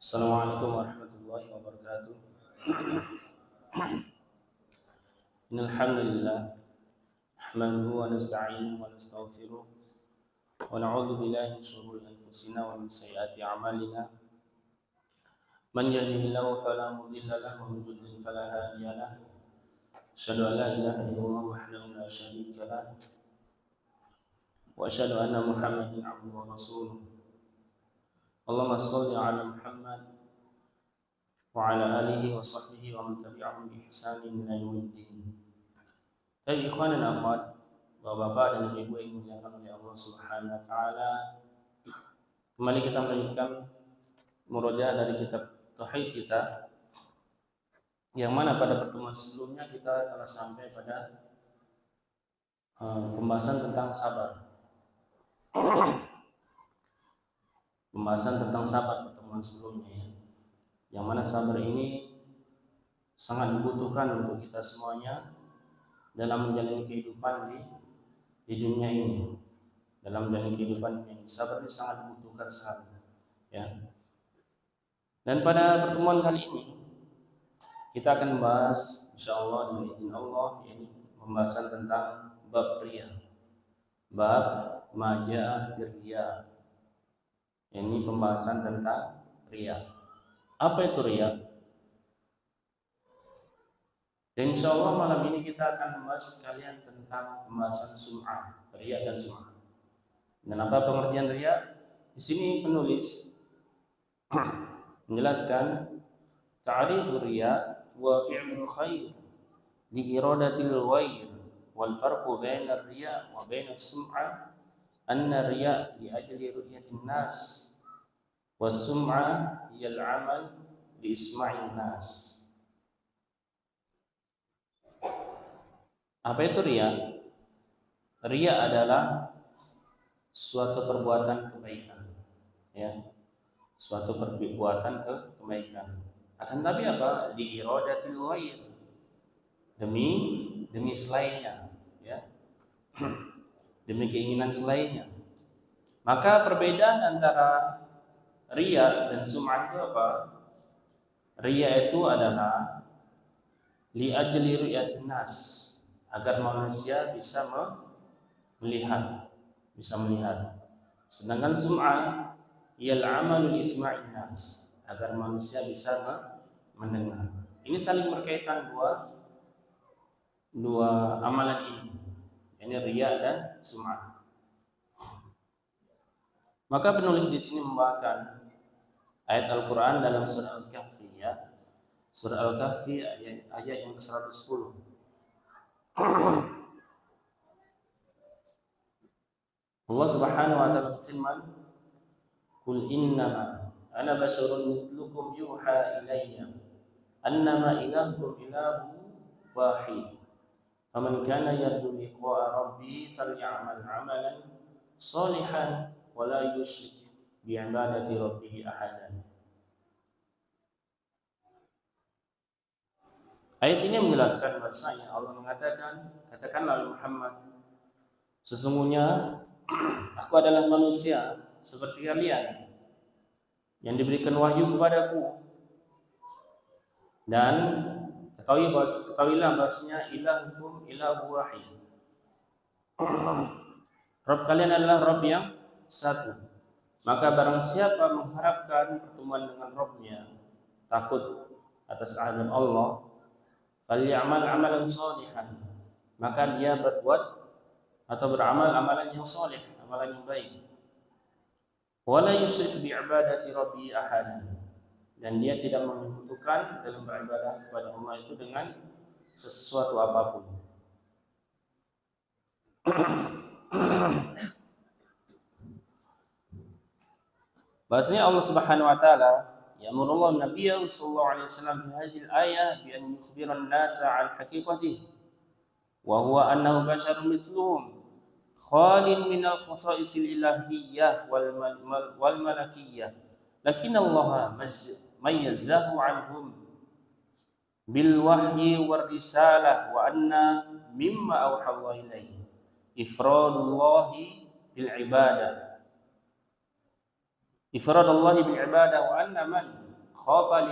Assalamualaikum warahmatullahi wabarakatuh. Innal hamdalillah nahmaduhu wa nasta'inuhu wa nastaghfiruh wa na'udzu billahi min shururi anfusina wa min sayyiati a'malina. Man yahdihillahu fala mudilla lahu wa man yudlil fala hadiya lahu. Asyhadu an la ilaha illallah wahdahu la syarika lahu wa asyhadu anna Muhammadan 'abduhu wa rasuluh. Allahumma shalli 'ala Muhammad wa ala alihi wa sahbihi wa man tabi'ahum bi ihsanin ila yaumiddin. Baik ikhwan dan akhwat, Bapak-bapak dan Ibu yang dimuliakan oleh Allah Subhanahu wa taala. Kembali kita melanjutkan murojaah dari kitab tauhid kita, yang mana pada pertemuan sebelumnya kita telah sampai pada pembahasan tentang sabar. Pembahasan tentang sabar pertemuan sebelumnya ya. Yang mana sabar ini sangat dibutuhkan untuk kita semuanya dalam menjalani kehidupan di dunia ini. Dalam menjalani kehidupan ini, sabar ini sangat dibutuhkan sekali ya. Dan pada pertemuan kali ini kita akan membahas insyaallah dengan izin Allah, yaitu pembahasan tentang bab riya. Bab majaa fir riya. Ini pembahasan tentang riya. Apa itu riya? Dan insyaallah malam ini kita akan membahas sekalian tentang pembahasan sum'ah, riya dan sum'ah. Dan apa pengertian riya? Di sini penulis menjelaskan ta'rifur riya wa fi'lul khair li iradatil ghair wal farqu bainar riya wa bainas sum'ah anna riya li ajli ru'yatin nas was sum'ah yal amal li isma'in nas. Apa itu riya? Riya adalah suatu perbuatan kebaikan ya. Suatu perbuatan kebaikan. Akan tapi apa? Li iradatil ghair. Demi selainnya ya. Demi keinginan selainnya. Maka perbedaan antara riya dan sum'ah itu apa? Riya itu adalah li ajli ru'yatin nas, agar manusia bisa melihat. Sedangkan sum'ah yal amalu li isma'in nas, agar manusia bisa mendengar. Ini saling berkaitan dua amalan ini. Ini riya dan sum'ah. Maka penulis di sini membawakan ayat Al-Qur'an dalam surah Al-Kahfi ya. Surah Al-Kahfi ayat yang ke-110. Allah Subhanahu wa taala berfirman, "Qul innama ana basharun mithlukum yuha ilayya annama ilahukum ilahu wahid. Faman kana yarju liqa'a rabbih falyamal 'amalan shalihan wa la yusyrik bi'ibadati rabbih ahadan." Ayat ini menjelaskan bahwasanya Allah mengatakan, katakanlah Muhammad, sesungguhnya aku adalah manusia seperti kalian yang diberikan wahyu kepadaku, dan ketahuilah bahwasanya ilahukum ilahu wahid. Rabb kalian adalah Rabb yang satu. Maka barang siapa mengharapkan pertemuan dengan Rabbnya, takut atas azab Allah, falyamal amalan shalihan, maka dia berbuat atau beramal amalan yang saleh, amalan yang baik. Wala yusyrik bi'ibadati rabbi ahadan, dan dia tidak menyekutukan dalam beribadah kepada Allah itu dengan sesuatu apapun. Bahasanya Allah Subhanahu wa taala ya'murullahu nabiyyu sallallahu alaihi wasallam fi hadhihi al-ayah bi an yukhbira an-nasa 'an haqiqatihi wa huwa annahu basharun mithluhum khalin min al-khasa'is al-ilahiyyah wal malakiyyah, lakin Allah mayyazahu 'anhum bil wahyi war risalah wa anna mimma awha Allah ilayhi ifradullahi bil ibadah wa anna man khafa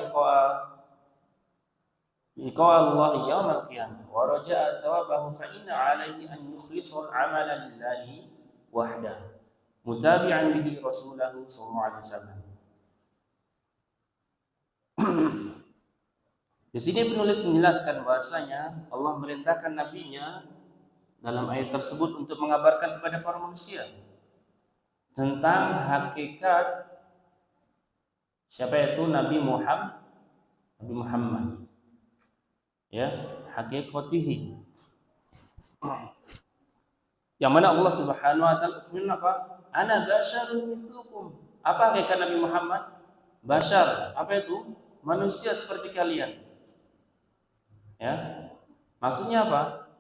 liqa Allah yaumil qiyamah wa raja'a thawabahu fa inna 'alaihi an yukhlisa al-'amala lillahi wahdah mutabi'an bihi rasulahu sallallahu alaihi wasallam. Di sini penulis menjelaskan bahasanya Allah merintahkan nabinya dalam ayat tersebut untuk mengabarkan kepada para manusia tentang hakikat siapa itu Nabi Muhammad. Ya, hakikatihi. Yang mana Allah Subhanahu wa taala berfirman apa? Ana basyarun mithlukum. Apa hakikat Nabi Muhammad? Basyar. Apa itu? Manusia seperti kalian. Ya. Maksudnya apa?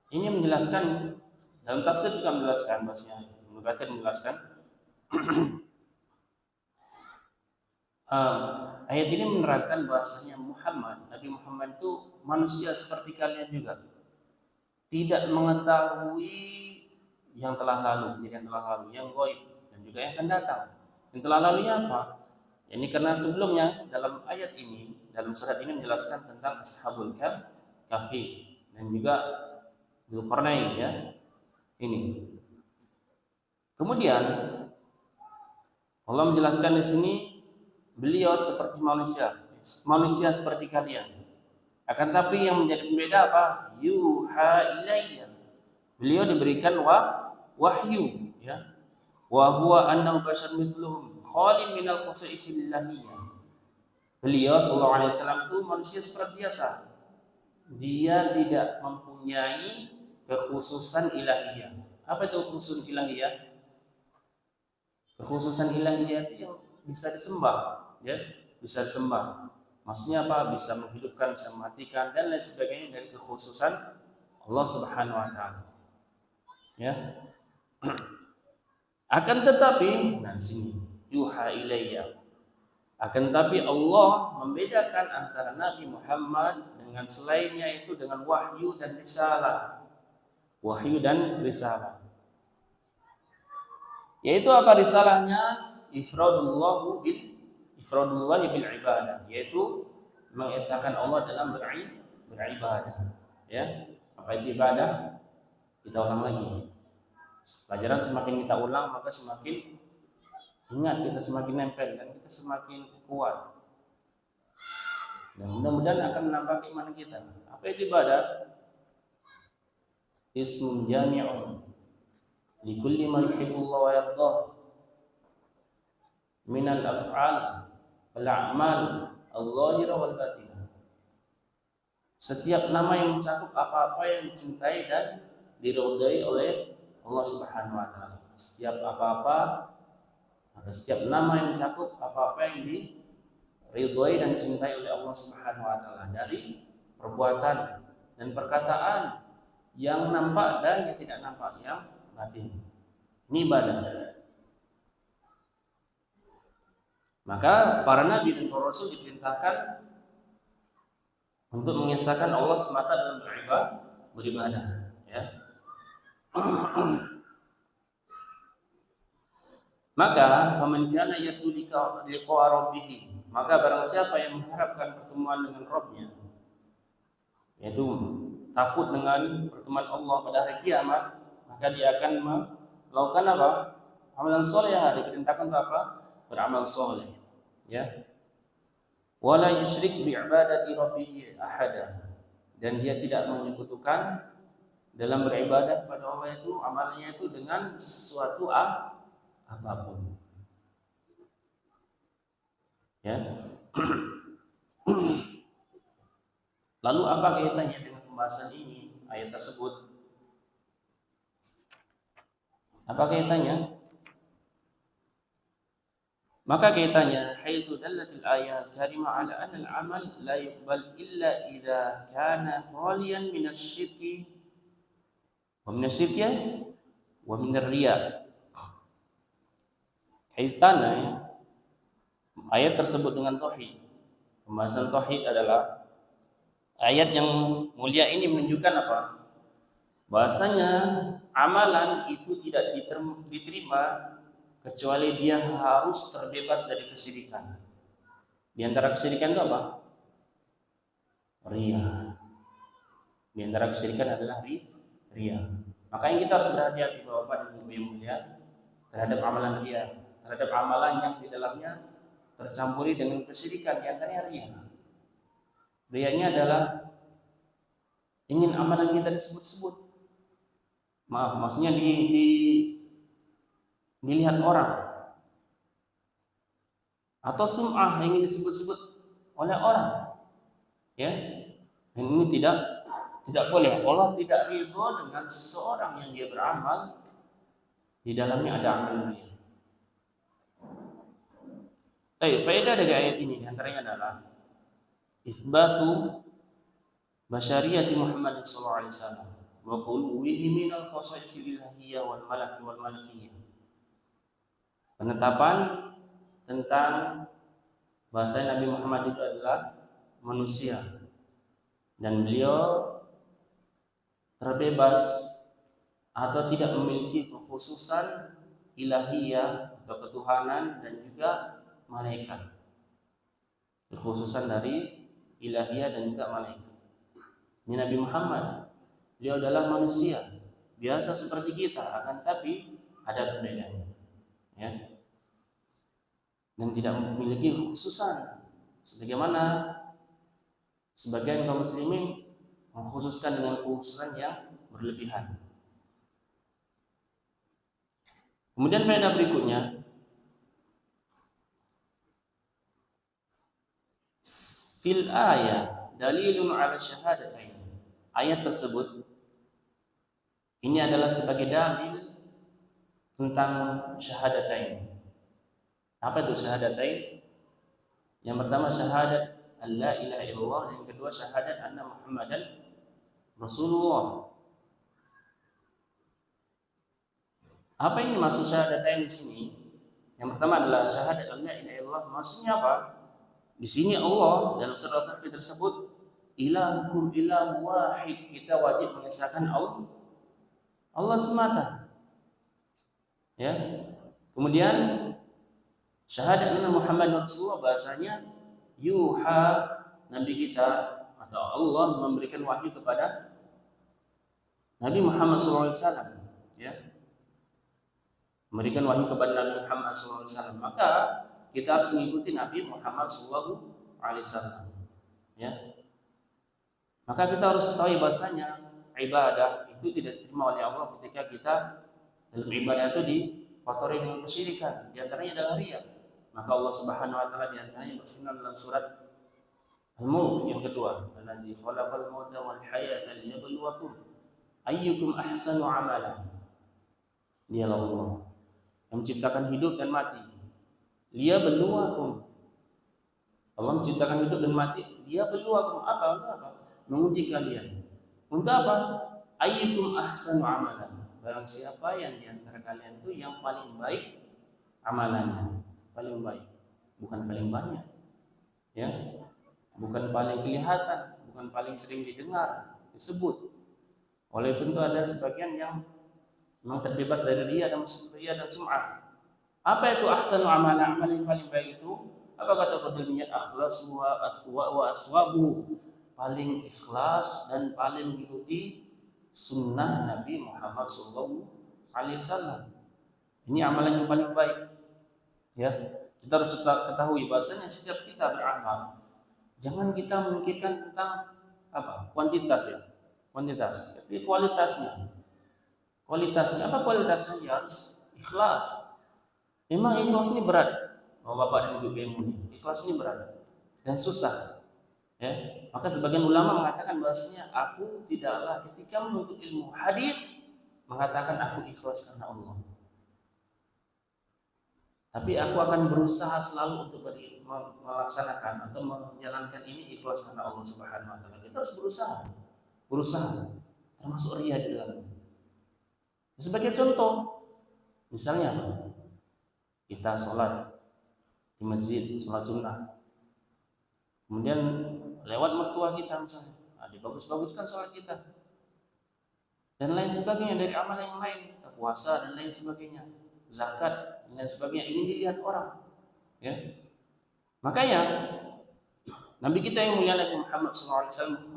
Ini menjelaskan dalam tafsir juga menjelaskan bahasanya. Ibnu Katsir menjelaskan ayat ini menerangkan bahasanya Nabi Muhammad itu manusia seperti kalian juga. Tidak mengetahui yang telah lalu, yang telah lalu, yang gaib dan juga yang akan datang. Yang telah lalunya apa? Ini karena sebelumnya dalam ayat ini, dalam surat ini menjelaskan tentang Ashabul Kahfi dan juga Dzulqarnain ya. Ini. Kemudian Allah menjelaskan di sini beliau seperti manusia seperti kalian. Akan tapi yang menjadi pembeda apa? Yuha ilayya. Beliau diberikan wahyu ya. Wa huwa annahu basyarun mithluhum khalin minal khusai'is lillahiyyah. Beliau sallallahu alaihi wasallam itu manusia seperti biasa. Dia tidak mempunyai kekhususan ilahiyah. Apa itu kekhususan ilahiyah? Kekhususan ilahiyah itu yang bisa disembah, ya, bisa disembah. Maksudnya apa? Bisa menghidupkan, bisa mematikan dan lain sebagainya dari kekhususan Allah Subhanahu wa taala. Ya. Akan tetapi, nah sini yuha ilayya. Akan tetapi Allah membedakan antara Nabi Muhammad dengan selainnya itu dengan wahyu dan risalah. Wahyu dan risalah. Yaitu apa risalahnya? Ifradullahi bil ibadah, yaitu mengesahkan Allah dalam beribadah. Ya, apa itu ibadah? Kita ulang lagi. Pelajaran semakin kita ulang maka semakin ingat, kita semakin nempel dan kita semakin kuat. Dan mudah-mudahan akan menambah keimanan kita. Apa itu ibadah? Ismun jami'un likulli ma yuhibbullahu wa yardah minal af'al wal a'mal al-zahira wal batinah. Setiap nama yang mencakup apa-apa yang dicintai dan diridhai oleh Allah Subhanahu wa taala. Setiap apa-apa atau setiap nama yang mencakup apa-apa yang diridhai dan dicintai oleh Allah Subhanahu wa taala dari perbuatan dan perkataan yang nampak dan yang tidak nampak, yang batin. Ini ibadah. Maka para nabi dan para rasul diperintahkan untuk mengesahkan Allah semata dalam beribadah, ya. Maka faman kana yarju liqa rabbih, maka barang siapa yang mengharapkan pertemuan dengan Rabb-nya, yaitu takut dengan pertemuan Allah pada hari kiamat, maka dia akan melakukan apa? Amalan soleh. Diperintahkan untuk apa? Beramal soleh, ya. Wala yusyrik bi ibadati rabbih ahada, dan dia tidak menyekutukan dalam beribadah kepada Allah itu amalnya itu dengan sesuatu apapun. Ya. Lalu apa kaitannya dengan pembahasan ini, ayat tersebut? Apa kaitannya? Maka kaitannya haitsu dallatil ayat karimah ala anna al-amal la yuqbal illa idza kana khaliyan min asy-syirki wa min asy-syirki wa min ar-riya. Haitana ayat tersebut dengan tauhid. Pembahasan tauhid adalah ayat yang mulia ini menunjukkan apa? Bahasanya amalan itu tidak diterima kecuali dia harus terbebas dari kesyirikan. Di antara kesyirikan itu apa? Riya. Di antara kesyirikan adalah riya. Makanya kita harus berhati-hati Bapak dan Ibu yang mulia terhadap amalan riya, terhadap amalan yang di dalamnya tercampuri dengan kesyirikan, di antaranya riya. Riyanya adalah ingin amalan kita disebut-sebut. Maksudnya dilihat orang, atau sum'ah ingin disebut-sebut oleh orang. Ya. Dan ini tidak boleh. Allah tidak ridho dengan seseorang yang dia beramal di dalamnya ada amal riya. Faedah dari ayat ini antaranya adalah isbatu basyariyati Muhammad sallallahu alaihi wasallam wa qulubihi minal khasaisil ilahiyyah wal malakiyah. Penetapan tentang bahasa Nabi Muhammad itu adalah manusia dan beliau terbebas atau tidak memiliki kekhususan ilahiyah atau ketuhanan dan juga malaikat. Kekhususan dari ilahiyah dan juga malaikat. Ini Nabi Muhammad, beliau adalah manusia biasa seperti kita, akan tapi ada perbedaannya, ya. Dan tidak memiliki kekhususan sebagaimana sebagian kaum muslimin mengkhususkan dengan kekhususan yang berlebihan. Kemudian faedah berikutnya, fil ayat dalilun ala syahadatain. Ayat tersebut ini adalah sebagai dalil tentang syahadatain. Apa itu syahadatain? Yang pertama syahadat alla ilaha illallah, dan yang kedua syahadat anna Muhammadan Rasulullah. Apa ini maksud syahadatain di sini? Yang pertama adalah syahadat alla ilaha illallah. Maksudnya apa? Di sini Allah dalam surah Al-Kahfi tersebut ilahukum ilahu wahid. Kita wajib mengesahkan Allah semata. Ya. Kemudian syahadat anna Muhammad Rasulullah, bahasanya yuha, nabi kita atau Allah memberikan wahyu kepada Nabi Muhammad SAW, ya. Memberikan wahyu kepada Nabi Muhammad SAW. Maka kita harus mengikuti Nabi Muhammad SAW, ya. Maka kita harus ketahui bahasanya ibadah itu tidak diterima oleh Allah ketika kita dalam ibadah itu dikotori dengan kesyirikan. Di antaranya adalah riya. Maka Allah Subhanahu wa taala di antaranya berfirman dalam surat Al-Mulk yang kedua, "Allazi khalaqal mauta wal hayata liyabluwakum ayyukum ahsanu amala." Dialah Allah yang menciptakan hidup dan mati. Liyabluwakum. Allah menciptakan hidup dan mati. Liyabluwakum, apa? Menguji kalian. Untuk apa? Ayyukum ahsanu amala. Barang siapa yang di antara kalian itu yang paling baik amalannya. Paling baik, bukan paling banyak, ya, bukan paling kelihatan, bukan paling sering didengar, disebut. Walaupun itu ada sebagian yang memang terbebas dari riya dan sum'ah. Apa itu ahsanu amala? Amal yang paling baik itu apa kata Fadil bin akhlasu wa aswabu, paling ikhlas dan paling mengikuti sunnah Nabi Muhammad SAW. Ini amalan yang paling baik. Ya, kita harus ketahui bahasanya setiap kita beramal, jangan kita memikirkan tentang apa kuantitas, ya, kuantitas, tapi kualitasnya. Kualitasnya apa? Kualitasnya ya harus ikhlas. Memang ikhlas ini berat, Bapak dan Ibu yang mulia. Ikhlas ini berat dan susah. Ya, maka sebagian ulama mengatakan bahasanya aku tidaklah ketika menuntut ilmu hadis mengatakan aku ikhlas karena Allah. Tapi aku akan berusaha selalu untuk melaksanakan atau menjalankan ini ikhlas karena Allah Subhanahu wa taala. Kita harus berusaha, termasuk riya di dalamnya. Sebagai contoh, misalnya kita sholat di masjid, sholat sunnah, kemudian lewat mertua kita misalnya, dibagus-baguskan sholat kita, dan lain sebagainya dari amal yang lain, kita puasa dan lain sebagainya, zakat dan lain sebagainya, ingin dilihat orang, ya. Makanya Nabi kita yang mulia Nabi Muhammad SAW,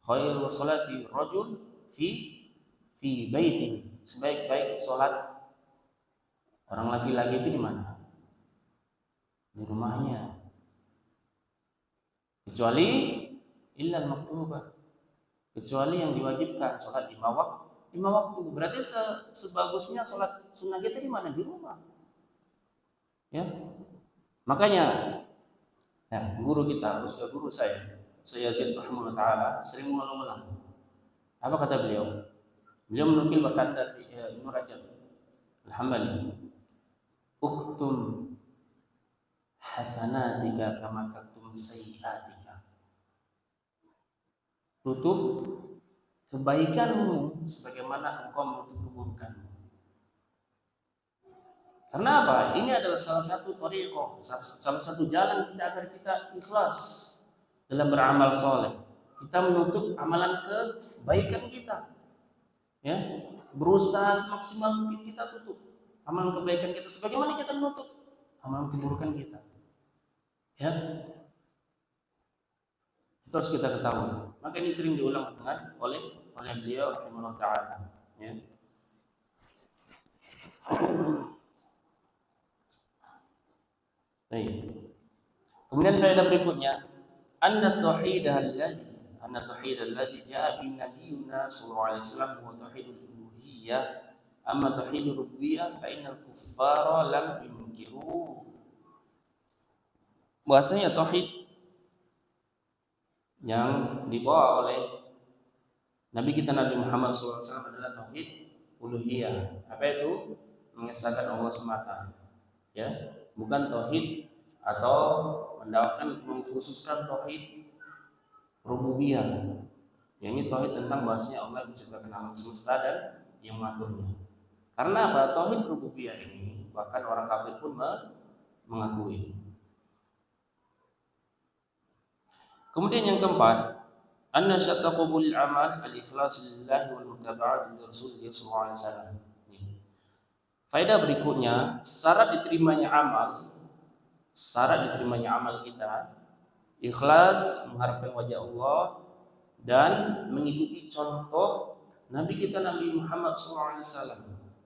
khairu salati rajul fi baiti. Sebaik-baik salat orang laki-laki itu di mana? Di rumahnya. Kecuali illa maktubah. Kecuali yang diwajibkan salat lima waktu. Berarti sebagusnya salat sunnah kita di mana? Di rumah. Ya. Makanya guru kita, guru saya Syekh Rahimahullah Ta'ala sering mengulang-ulang. Apa kata beliau? Beliau menukil berkata dari Ibnu Rajab Al-Hambali, "Uktum hasanatika kama taktum sayyi'atika." Tutup kebaikanmu sebagaimana engkau menutup keburukanmu. Karena apa? Ini adalah salah satu thariqah, salah satu jalan kita agar kita ikhlas dalam beramal soleh. Kita menutup amalan kebaikan kita, ya, berusaha semaksimal mungkin kita tutup amalan kebaikan kita sebagaimana kita menutup amalan keburukan kita, ya. Itu harus kita ketahui. Maka ini sering diulang oleh beliau rahimahullah ta'ala, ya. Baik. Kemudian faedah berikutnya, anna tauhid alladhi ja'a bi nabiyyina sallallahu alaihi wasallam huwa tauhidul uluhiyyah, amma tauhidur rububiyyah fa innal kuffara lam yunkiru. Bahasanya tauhid yang dibawa oleh Nabi kita Nabi Muhammad SAW adalah tauhid uluhiyah. Apa itu? Mengesahkan Allah semata, ya, bukan tauhid atau mengkhususkan tauhid rububiyah. Ini tauhid tentang bahasanya Allah menciptakan alam semesta dan yang mengaturnya. Karena apa? Tauhid rububiyah ini bahkan orang kafir pun mengakui. Kemudian yang keempat, anna syarta qabulil amal al-ikhlas lillahi wal mutaba'at li Rasulillah sallallahu alaihi wasallam. Faedah berikutnya, syarat diterimanya amal kita ikhlas, mengharapkan wajah Allah dan mengikuti contoh Nabi kita Nabi Muhammad SAW.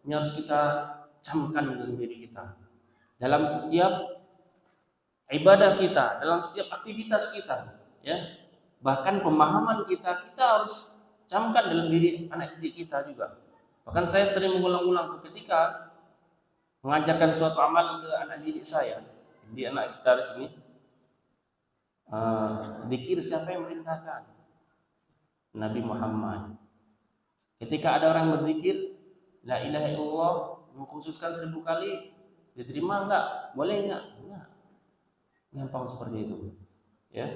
Ini harus kita camkan dalam diri kita, dalam setiap ibadah kita, dalam setiap aktivitas kita, ya. Bahkan pemahaman kita harus camkan dalam diri anak didik kita juga. Bahkan saya sering mengulang-ulang ketika mengajarkan suatu amalan ke anak didik saya, di anak kita di sini, zikir siapa yang merintahkan? Nabi Muhammad. Ketika ada orang berzikir la ilaha illallah mengkhususkan 1000 kali, diterima enggak? Boleh enggak? Enggak. Gampang seperti itu, ya.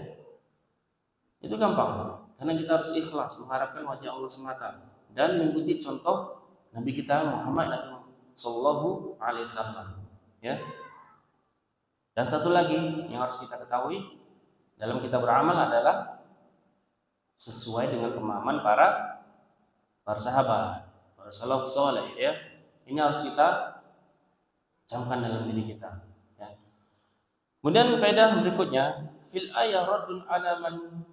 Itu gampang karena kita harus ikhlas mengharapkan wajah Allah semata dan mengikuti contoh Nabi kita Muhammad sallallahu alaihi wasallam, ya. Dan satu lagi yang harus kita ketahui dalam kita beramal adalah sesuai dengan pemahaman para sahabat, para salafus saleh, ya. Ini harus kita camkan dalam diri kita, ya. Kemudian faedah berikutnya, fil ayah raddun ala man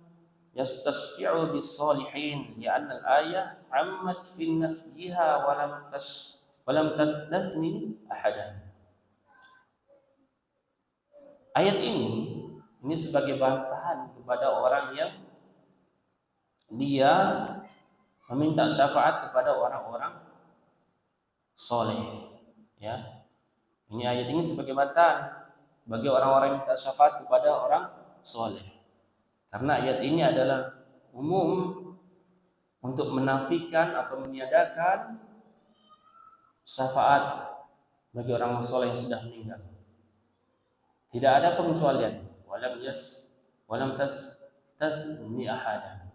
yastasfi'u bis salihin, ya anna al-ayah ammat fi nafyiha wa lam tasdathni ahadan. Ayat ini sebagai bantahan kepada orang yang dia meminta syafaat kepada orang-orang soleh, ya. Ini ayat ini sebagai bantahan bagi orang-orang yang minta syafaat kepada orang soleh. Karena ayat ini adalah umum untuk menafikan atau meniadakan syafaat bagi orang soleh yang sudah meninggal. Tidak ada pengecualian. Walam tasni ahadan.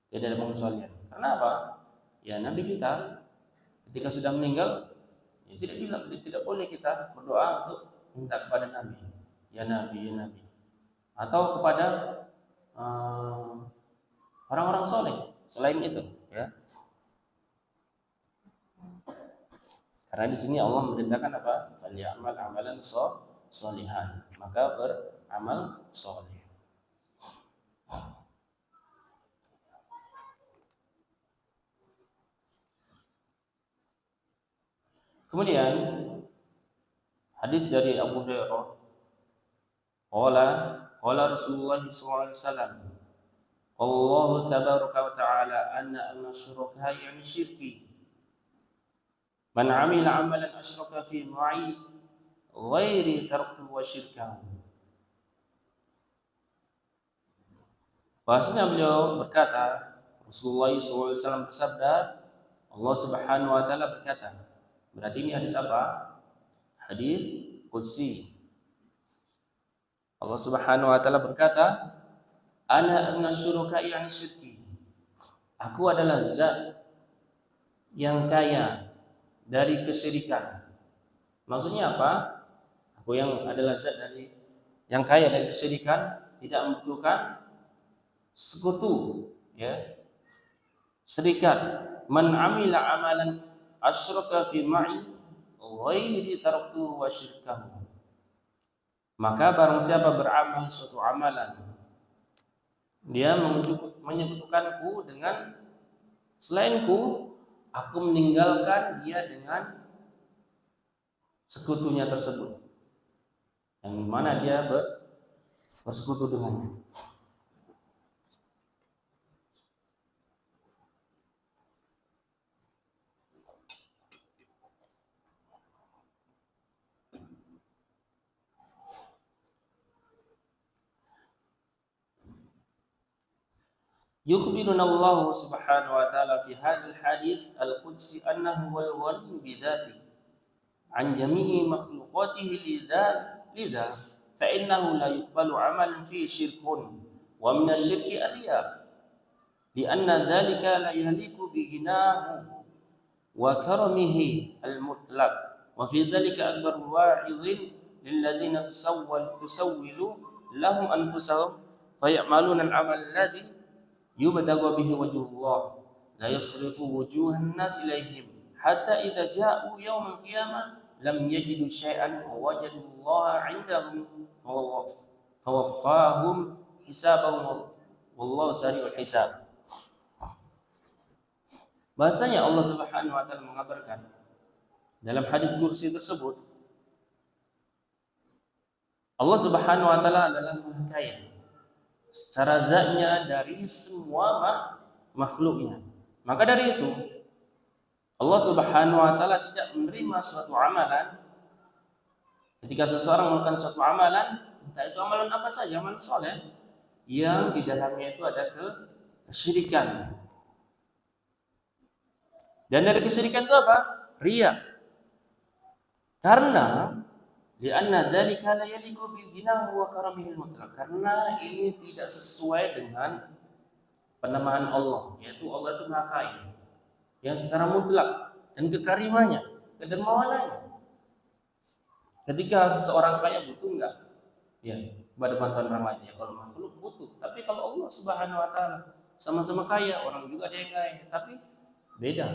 Tidak ada pengecualian. Karena apa? Ya, Nabi kita ketika sudah meninggal, ya tidak boleh kita berdoa untuk minta kepada Nabi. Ya Nabi, ya Nabi. Atau kepada orang-orang soleh selain itu, ya. Karena di sini Allah memerintahkan apa? Falyamal amalan sholihan, maka beramal soleh. Kemudian hadis dari Abu Hurairah, qala Rasulullah sallallahu alaihi wasallam, Allah tabaraka wa ta'ala anna syuraka yani syirki. Man 'amila 'amalan asyraka fi ma'i ghairi taraktu wa syirkahu. Bahasanya beliau berkata, Rasulullah SAW bersabda, Allah Subhanahu wa taala berkata. Berarti ini hadis apa? Hadis qudsi. Allah Subhanahu wa taala berkata, ana anasyuruka yani syirki. Aku adalah zat yang kaya dari kesyirikan. Maksudnya apa? Aku yang adalah zat dari yang kaya dari kesyirikan, tidak membutuhkan sekutu, ya. Serikat. Man amila amalan asyraka fi ma'i ghairi taraktu wa syirkahu. Maka barang siapa beramal suatu amalan, dia menyekutukanku dengan selainku, aku meninggalkan dia dengan sekutunya tersebut, yang mana dia bersekutu dengannya. يخبرنا الله سبحانه وتعالى في هذا الحديث القدسي أنه هو الغني بذاته عن جميع مخلوقاته لذا فإنه لا يقبل عمل فيه شرك ومن الشرك الرياء لأن ذلك لا يليق بغناه وكرمه المطلق وفي ذلك أكبر واعظ للذين تسول لهم أنفسهم فيعملون العمل الذي يبتغى به وجه الله لا يصرف وجوه الناس إليهم حتى إذا جاءوا يوم القيامة لم يجدوا شيئا ووجدوا الله عندهم فوفاهم حسابهم والله سريع الحساب. Bahasanya Allah Subhanahu wa taala mengabarkan dalam hadis kursi tersebut, Allah Subhanahu wa taala adalah Maha Kaya secara zatnya dari semua makhluknya. Maka dari itu Allah Subhanahu wa taala tidak menerima suatu amalan ketika seseorang melakukan suatu amalan, entah itu amalan apa saja, amalan soleh yang di dalamnya itu ada kesyirikan. Dan dari kesyirikan itu apa? Riya. Karena lianna dzalika la yaliqu bil ghinahu wa karamihil mutlaq. Karena ini tidak sesuai dengan penamaan Allah, yaitu Allah itu Maha Kaya yang secara mutlak dan kekarimannya, kedermawanannya. Ketika seorang kaya butuh enggak? Ya, kepada bantuan orang lain. Ya, kalau makhluk butuh. Tapi kalau Allah Subhanahu wa taala sama-sama kaya, orang juga ada yang kaya, tapi beda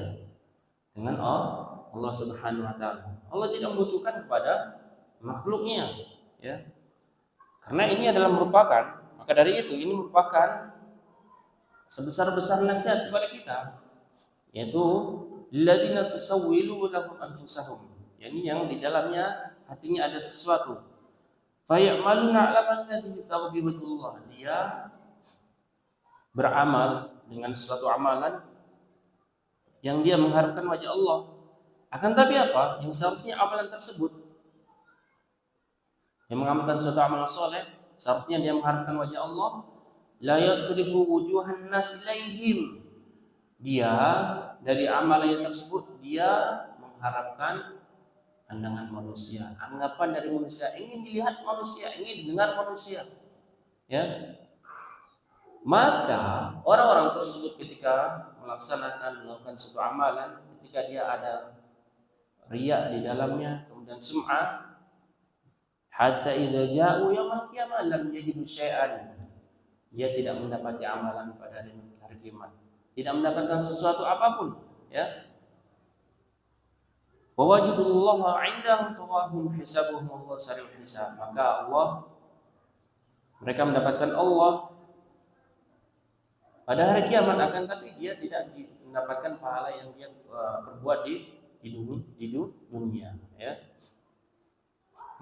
dengan Allah Subhanahu wa taala. Allah tidak membutuhkan kepada makhluknya, ya. Karena ini adalah merupakan, maka dari itu ini merupakan sebesar-besar nasihat kepada kita, yaitu lilladzina tusawwilu lahum anfusahum, yakni yang di dalamnya hatinya ada sesuatu. Fay'maluna 'alamal ladzi yutabbi'ullah. Dia beramal dengan suatu amalan yang dia mengharapkan wajah Allah. Akan tapi apa? Yang seharusnya amalan tersebut yang mengamalkan suatu amalan soleh, seharusnya dia mengharapkan wajah Allah. La yasrifu wujuhan nas ilaihim. Dia dari amalan tersebut dia mengharapkan pandangan manusia, anggapan dari manusia, ingin dilihat manusia, ingin dengar manusia, ya. Maka orang-orang tersebut ketika melakukan suatu amalan, ketika dia ada riya di dalamnya, kemudian sum'ah, hatta idza ja'u yaumil qiyamah lam yajidu syai'an. Dia tidak mendapati amalan pada hari kiamat. Tidak mendapatkan sesuatu apapun, ya. wa wajidullaha 'indahum fawahum hisabuhum Allah sari'ul hisab. Maka mereka mendapatkan Allah pada hari kiamat, akan tapi dia tidak mendapatkan pahala yang dia perbuat di dunia, ya.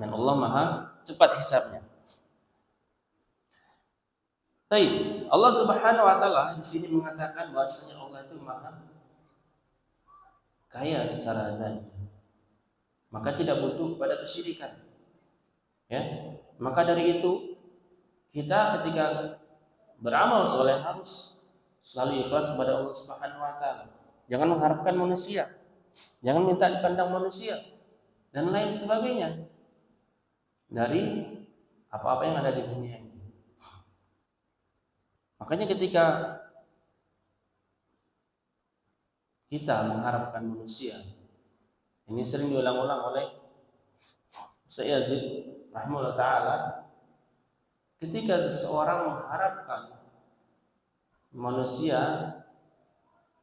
Dan Allah Maha cepat hisabnya. Baik, Allah Subhanahu wa taala di sini mengatakan bahwasanya Allah itu Maha kaya secara zat. Maka tidak butuh kepada kesyirikan. Ya. Maka dari itu kita ketika beramal soleh harus selalu ikhlas kepada Allah Subhanahu wa taala. Jangan mengharapkan manusia. Jangan minta dipandang manusia dan lain sebagainya dari apa-apa yang ada di dunia ini. Makanya ketika kita mengharapkan manusia, ini sering diulang-ulang oleh Syekh Yazid rahimahullah taala, ketika seseorang mengharapkan manusia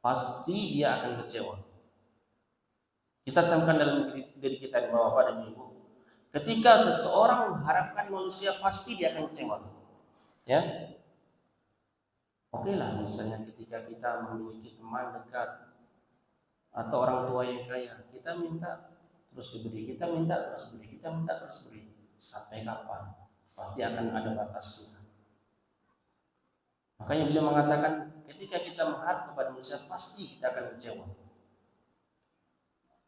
pasti dia akan kecewa. Kita camkan dalam diri kita di bawah pada Ibu. Ketika seseorang mengharapkan manusia pasti dia akan kecewa. Ya. Oke lah, misalnya ketika kita memiliki teman dekat atau orang tua yang kaya, kita minta terus diberi, kita minta terus beri, kita minta terus beri. Sampai kapan? Pasti akan ada batasnya. Makanya beliau mengatakan, ketika kita mengharap kepada manusia pasti kita akan kecewa.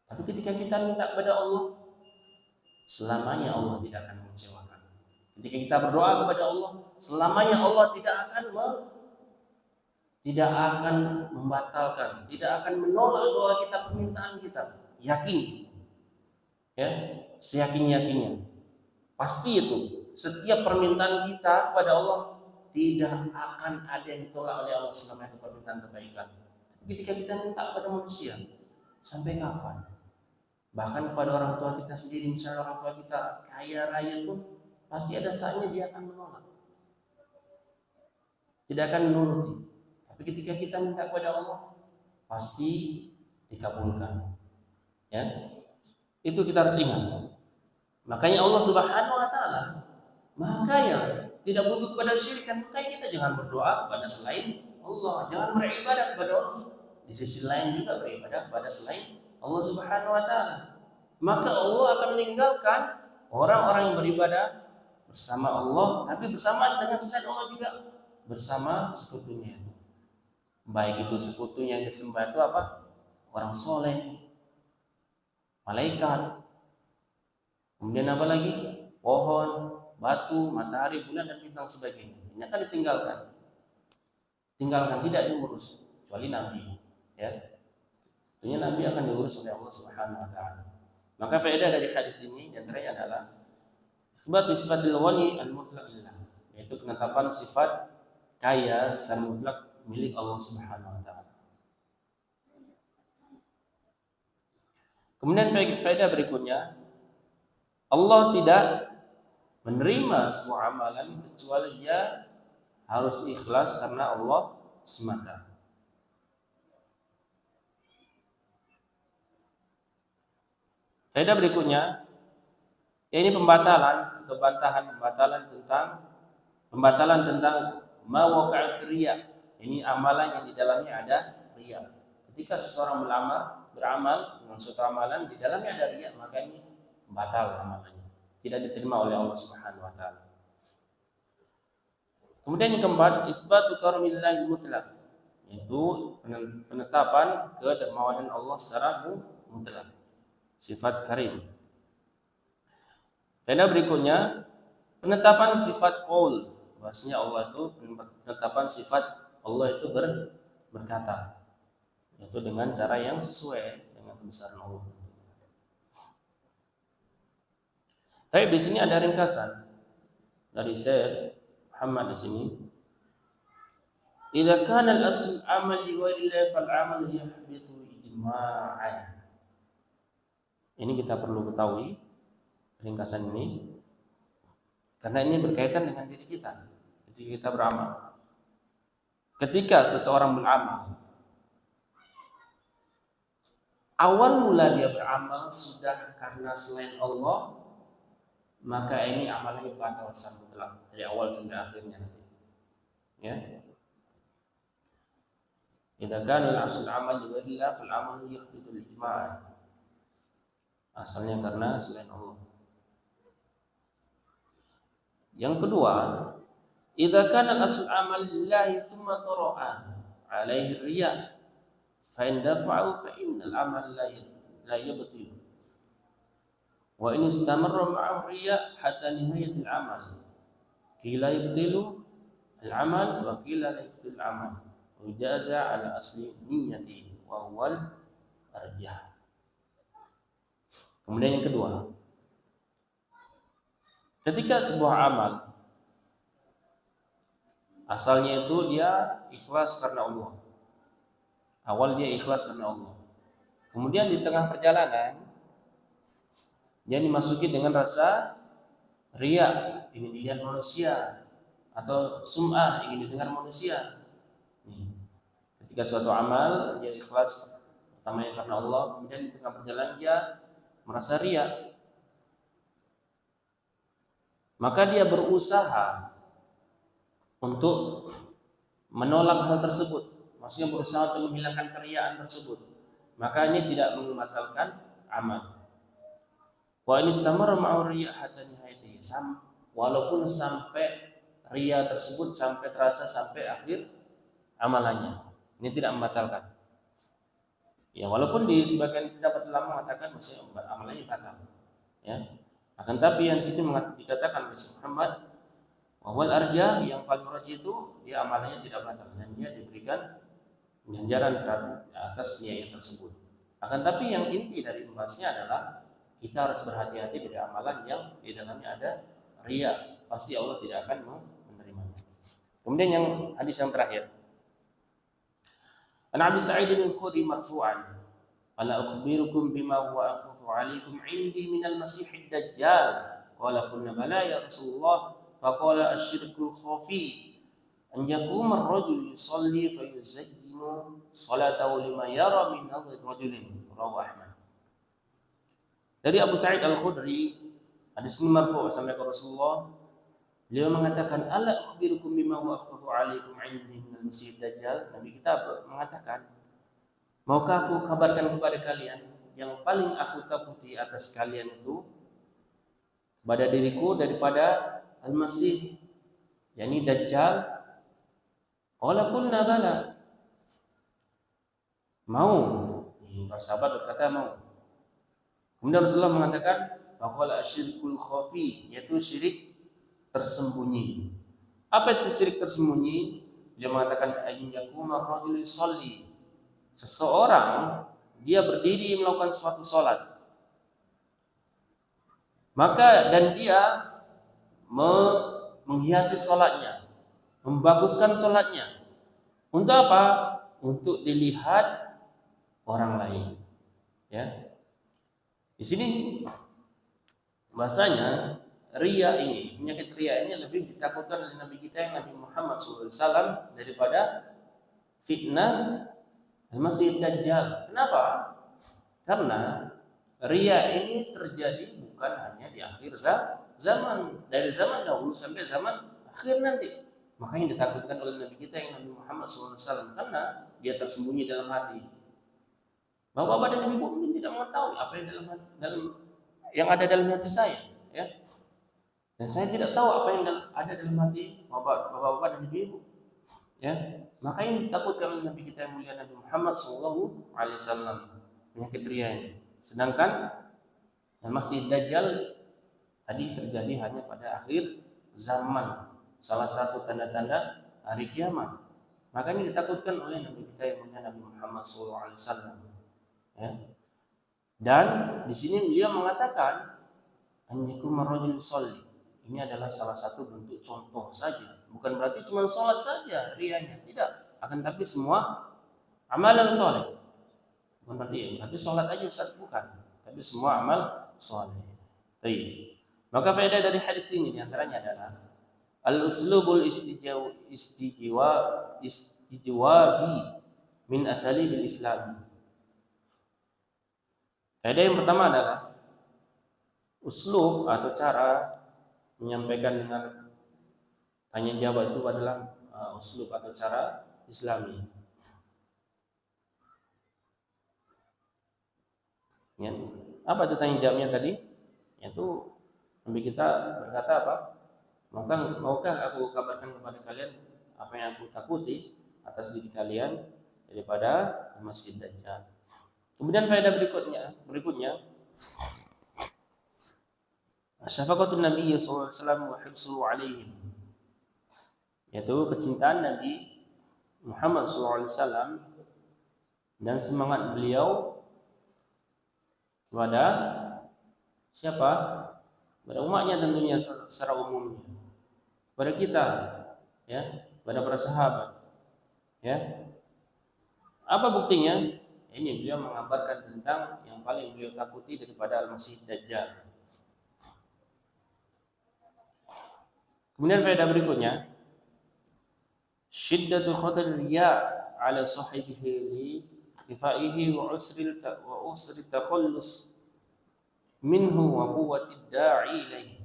Tapi ketika kita minta kepada Allah, selamanya Allah tidak akan mengecewakan. Ketika kita berdoa kepada Allah, selamanya Allah tidak akan membatalkan, tidak akan menolak doa kita, permintaan kita. Yakin, ya, seyakin-yakinnya. Pasti itu. Setiap permintaan kita kepada Allah tidak akan ada yang ditolak oleh Allah selama itu permintaan kebaikan. Tapi ketika kita minta kepada manusia, sampai kapan? Bahkan kepada orang tua kita sendiri, misalnya orang tua kita kaya raya pun, pasti ada saatnya dia akan menolak, tidak akan menuruti. Tapi ketika kita minta kepada Allah, pasti dikabulkan. Ya, itu kita harus ingat. Makanya Allah Subhanahu wa taala Maha Kaya, tidak butuh kepada syirikan. Makanya kita jangan berdoa kepada selain Allah, jangan beribadah kepada Allah. Di sisi lain juga beribadah kepada selain Allah Subhanahu wa taala. Maka Allah akan meninggalkan orang-orang yang beribadah bersama Allah, tapi bersama dengan selain Allah juga bersama sekutunya. Baik itu sekutu yang disembah itu apa? Orang soleh, malaikat, kemudian apa lagi? Pohon, batu, matahari, bulan, dan bintang sebagainya. Ini akan ditinggalkan. Tinggalkan, tidak diurus, kecuali Nabi. Ya, tentunya Nabi akan diurus oleh Allah Subhanahu wa taala. Maka faedah dari hadis ini antaranya adalah sifatul ghani al-mutlaq lillah, yaitu penetapan sifat kaya secara mutlak milik Allah Subhanahu wa taala. Kemudian faedah berikutnya, Allah tidak menerima sebuah amalan kecuali dia harus ikhlas karena Allah semata. Faedah berikutnya, ini pembatalan atau pembatalan tentang ma waqa'a riya. Ini amalan yang di dalamnya ada riya. Ketika seseorang beramal dengan suatu amalan di dalamnya ada riya, maka ini batal amalannya, tidak diterima oleh Allah Subhanahu wa taala. Kemudian yang keempat, itsbatu karamillah mutlaq, yaitu penetapan kedermawanan Allah secara mutlak, sifat karim. Faedah berikutnya, penetapan sifat qaul, bahwasanya Allah itu penetapan sifat Allah itu berkata, yaitu dengan cara yang sesuai dengan kebesaran Allah. Tapi di sini ada ringkasan dari Syekh Muhammad di sini. Idza kana al-asl amal li ghairillah fal amal yahbitu ijma'an. Ini kita perlu ketahui ringkasan ini karena ini berkaitan dengan diri kita ketika kita beramal. Ketika seseorang beramal awal mula dia beramal sudah karena selain Allah, maka ini amalnya batal mutlak dari awal sampai akhirnya nanti. Ya. Idza kana al-asl amal li ghairillah fal amal yuhbitu al-ijma'. Asalnya karena selain Allah. Yang kedua, idza kana al-asl amal lillahi thumma tara'a alaihi riya' fa in dafa'u fa innal amal la yabtil. Wa in istamarra ma'ahu riya' hatta nihayatil amal. Qila yabtilu al-amal wa qila la yabtil al-amal. Wa jaza 'ala asli niyyati wa huwal arjah. Kemudian yang kedua, ketika sebuah amal asalnya itu dia ikhlas karena Allah. Awal dia ikhlas karena Allah. Kemudian di tengah perjalanan dia dimasuki dengan rasa riya, ingin dilihat manusia, atau sum'ah, ingin didengar manusia. Ketika suatu amal dia ikhlas pertamanya karena Allah, kemudian di tengah perjalanan dia merasa riya, maka dia berusaha untuk menolak hal tersebut, maksudnya berusaha untuk menghilangkan keriaan tersebut, maka ini tidak membatalkan amal. Wa in istamara ma'u riya hatta nihayatihi, walaupun sampai riya tersebut sampai terasa sampai akhir amalannya, ini tidak membatalkan. Ya, walaupun di sebagian pendapat ulama mengatakan masih amalannya batal. Ya. Akan tapi yang di sini dikatakan oleh Muhammad wal arjah, yang paling rajih itu dia amalannya tidak batal dan dia diberikan ganjaran atas niat tersebut. Akan tapi yang inti dari pembahasannya adalah kita harus berhati-hati dari amalan yang di dalamnya ada riya. Pasti Allah tidak akan menerimanya. Kemudian yang hadis yang terakhir, An Abi Sa'id al-Khudri marfu'an, "Ala ukhbirukum bima huwa akhafu 'alaikum 'indi min al-Masih ad-Dajjal?" Qala qulna bala ya Rasulullah. Faqala asy-syirkul khafi an yaquma ar-rajul yusalli fa yuzajjinu salatahu lima yara min nadhri rajulin. Rawahu Ahmad. Dari Abu Sa'id al-Khudri, hadis ini marfu' sampai ke Rasulullah. Beliau mengatakan, "Ala ukhbirukum bima huwa akhwafu 'alaikum 'indi min al-Masih ad-Dajjal?" Nabi kita mengatakan, "Maukah aku kabarkan kepada kalian yang paling aku takuti atas kalian itu pada diriku daripada Al-Masih, yakni Dajjal?" Qala qulna bala. Mau. Para sahabat berkata mau. Kemudian Rasulullah mengatakan, "Faqala asyirkul khafi," yaitu syirik tersembunyi. Apa itu syirik tersembunyi? Dia mengatakan ayyakuma rajul yusalli. Seseorang dia berdiri melakukan suatu salat. Maka dan dia menghiasi salatnya, membaguskan salatnya. Untuk apa? Untuk dilihat orang lain. Ya. Di sini bahasanya riya ini, penyakit riya ini lebih ditakutkan oleh Nabi kita yang Nabi Muhammad SAW daripada fitnah Al-Masih Dajjal. Kenapa? Karena riya ini terjadi bukan hanya di akhir zaman, dari zaman dahulu sampai zaman akhir nanti. Makanya ditakutkan oleh Nabi kita yang Nabi Muhammad SAW karena dia tersembunyi dalam hati. Bapak-bapak dan ibu mungkin tidak mengetahui apa yang yang ada dalam hati saya, ya. Dan saya tidak tahu apa yang ada dalam hati bapak-bapak dan ibu-ibu. Ya, makanya ditakutkan oleh Nabi kita yang mulia Nabi Muhammad SAW penyakit riya ini. Sedangkan Al-Masih Dajjal tadi terjadi hanya pada akhir zaman, salah satu tanda-tanda hari kiamat. Makanya ditakutkan oleh Nabi kita yang mulia Nabi Muhammad SAW. Ya. Dan di sini beliau mengatakan anyakum marrajul sholli. Ini adalah salah satu bentuk contoh saja. Bukan berarti cuma sholat saja riyanya, tidak. Akan tapi semua amalan soleh. Bukan berarti sholat aja Ustaz, bukan. Tapi semua amal soleh. Baik. Maka faedah dari hadis ini diantaranya adalah al-uslubul istijwabi min asalibil Islam. Faedah yang pertama adalah uslub atau cara menyampaikan dengan tanya jawab itu adalah uslub atau cara Islami. Ya. Apa itu tanya jawabnya tadi? Yaitu Nabi kita berkata apa? Maukah aku kabarkan kepada kalian apa yang aku takuti atas diri kalian daripada Masih Dajjal. Kemudian faedah berikutnya syafaqatun Nabi sallallahu alaihi wasallam wa hifdzuhu alaihim. Yaitu kecintaan Nabi Muhammad sallallahu alaihi wasallam dan semangat beliau kepada siapa? Kepada umatnya tentunya secara umumnya. Kepada kita, ya, kepada para sahabat, ya. Apa buktinya? Ini beliau mengabarkan tentang yang paling beliau takuti daripada Al-Masih Dajjal. Kemudian faedah berikutnya, syiddatu khatar riya ala sahibihi li khifaihi wa usri takhallus minhu wa quwwati da'i ilaihi.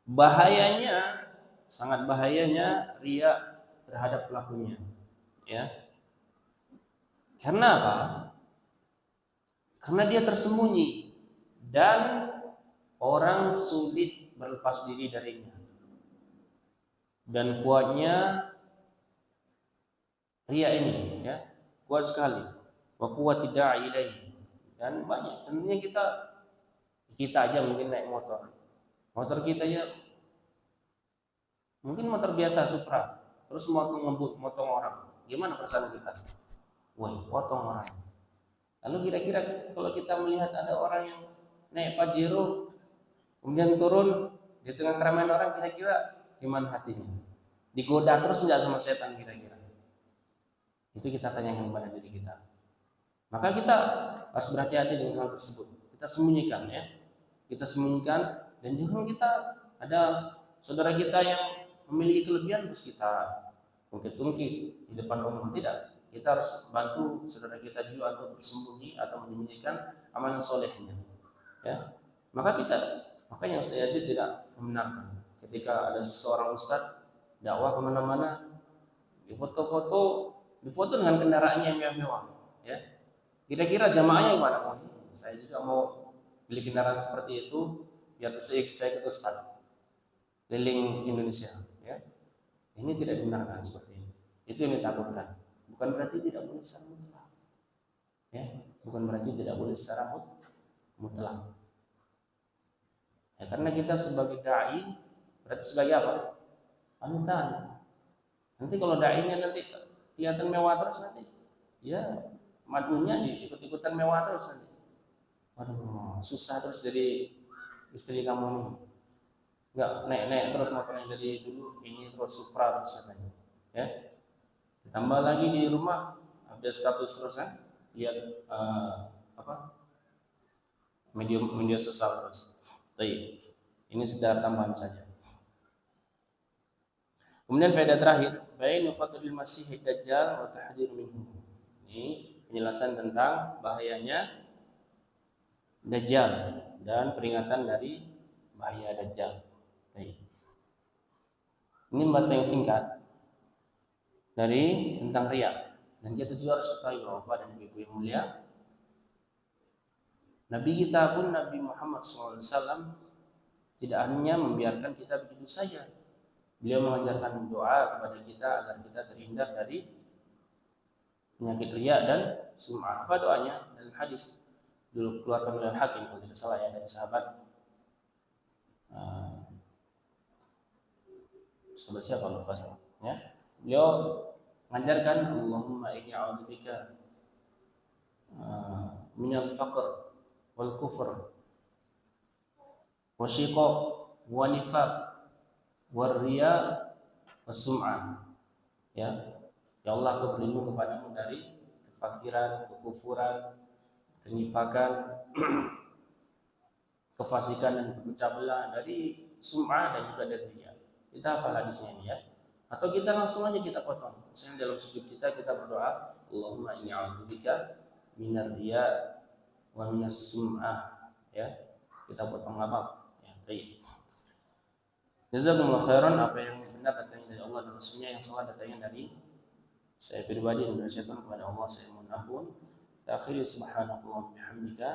Bahayanya, sangat bahayanya riya terhadap pelakunya, ya. Karena apa? Karena dia tersembunyi dan orang sulit berlepas diri darinya. Dan kuatnya riya ini, ya, kuat sekali. Wa quwwati da'i ilaihi. Dan banyak, tentunya kita aja mungkin naik motor. Motor kita ya mungkin motor biasa Supra, terus mau ngebut motong orang. Gimana perasaan kita? Wah, potong orang. Lalu kira-kira kalau kita melihat ada orang yang naik Pajero kemudian turun di tengah keramaian orang, kira-kira gimana hatinya? Digoda terus enggak sama setan kira-kira? Itu kita tanyakan kepada diri kita. Maka kita harus berhati-hati dengan hal tersebut. Kita sembunyikan, ya. Kita sembunyikan, dan jangan kita ada saudara kita yang memiliki kelebihan terus kita ungkit-ungkit di depan umum. Tidak. Kita harus bantu saudara kita juga untuk bersembunyi atau menyembunyikan amalan solehnya, ya. Makanya saya sih tidak membenarkan ketika ada seseorang ustadz dakwah kemana-mana difoto dengan kendaraannya yang mewah-mewah, ya. Kira-kira jamaahnya gimana? Saya juga mau beli kendaraan seperti itu biar saya ikut ustadz keliling Indonesia, ya. Ini tidak dibenarkan seperti ini. Itu yang ditakutkan. Bukan berarti tidak boleh secara mutlak, ya. Bukan berarti tidak boleh secara mutlak. Ya, karena kita sebagai dai berarti sebagai apa? Panutan. Nanti kalau dai-nya nanti kelihatan mewah terus nanti, ya madmunya ikut-ikutan mewah terus nanti. Waduh, susah terus jadi istri kamu nih. Enggak naik-naik terus motornya dari dulu ini terus Supra terus katanya, ya. Ditambah lagi di rumah update status terus kan, lihat media sosial terus. Baik. Ini sekedar tambahan saja. Kemudian faedah terakhir, bainu khataril Masihid Dajjal wa tahdhir minhu. Ini penjelasan tentang bahayanya Dajjal dan peringatan dari bahaya Dajjal. Baik. Ini bahasa yang singkat dari tentang riya, dan kita juga harus ketahui bahwa Bapak dan Ibu yang mulia, Nabi kita pun Nabi Muhammad SAW tidak hanya membiarkan kita begitu saja. Beliau mengajarkan doa kepada kita agar kita terhindar dari penyakit riya dan sum'ah. Apa doanya? Dalam hadis dulu keluarkan oleh Hakim kalau tidak salah, ya, dari sahabat. Sahabat siapa lupa saya, ya. Beliau mengajarkan Allahumma inni a'udzubika minal faqr wal kufr wa syiqaq wa nifaq war riya was sum'ah. Ya. Ya Allah, aku berlindung kepadamu dari kefakiran, kekufuran, kenifakan, kefasikan dan pecah belah, dari sum'ah dan juga dari riya. Kita hafal hadisnya ini, ya. Atau kita langsung aja kita potong. Misalnya dalam sujud kita berdoa, Allahumma inni a'udzubika minar riya wa minas sum'ah. Ya, kita potong apa? Ya, baik. Jazakumullah khairan. Apa yang benar datangnya dari Allah dan Rasulnya, yang salah datangnya dari saya pribadi dan bersyukur kepada Allah. Saya mohon ampun. Akhirnya subhanallahi wa bihamdika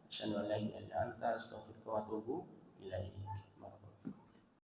asyhadu an la ilaha illa anta astaghfiruka wa atubu ilaik.